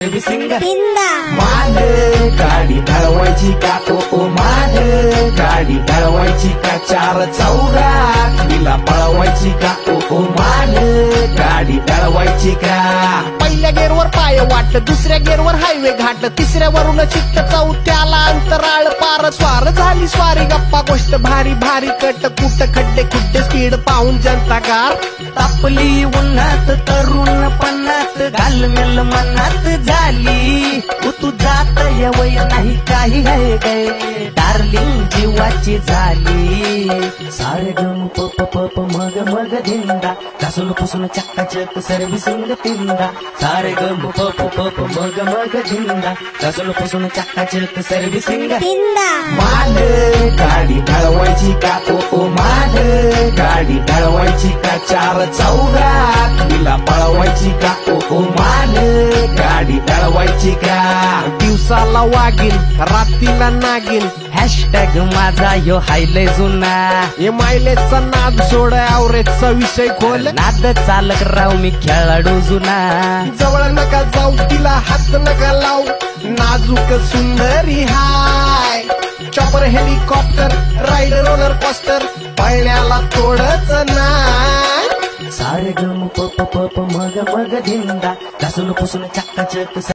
माग गाडी ढळवायची का माग गाडी ढळवायची का चार चौघात तिला पळवायची का माग गाडी ढळवायची का। पहिल्या गेअरवर पाय वाटलं, दुसऱ्या गेअरवर हायवे घाटलं, तिसऱ्यावरून चित्त चौथ्याला अंतराळ पार स्वार झाली स्वारी गप्पा गोष्ट भारी भारी कट कुट खड्डे खुड्डे स्पीड पाहून जनता कार तापली उन्हात तरुण पन्नात घालमेल मनात झाली तू जात वय नाही काही आहे गे डार्लिंग जीवाची झाली सारे गम पप पप मग मग धिंदा घासून पुसून चक्काचक सर्व्हिसिंग तिंदा सारे गम पप पप मग मग धिंदा घासून पुसून चक्काचक सर्व्हिसिंग तिंदा। माग गाडी ढळवायची का माग गाडी ढळवायची का चार चौघात तिला पळवायची का माग गाडी ढळवायची का। दिवसाला वागीन रात्रीला नागिन हॅशटॅग माझा यो हायले जुना हे मायलेजचा नाद सोड आवरेजचा विषय खोल नाद चालक राव मी खेळाडू जुना जवळ नका जाऊ तिला हात नका लावू नाजूक सुंदरी हाय chopper helicopter ride roller coaster पळण्याला थोडच नाही सारे गम पप पप मग मग धिंदा घासून पुसून चक्काचक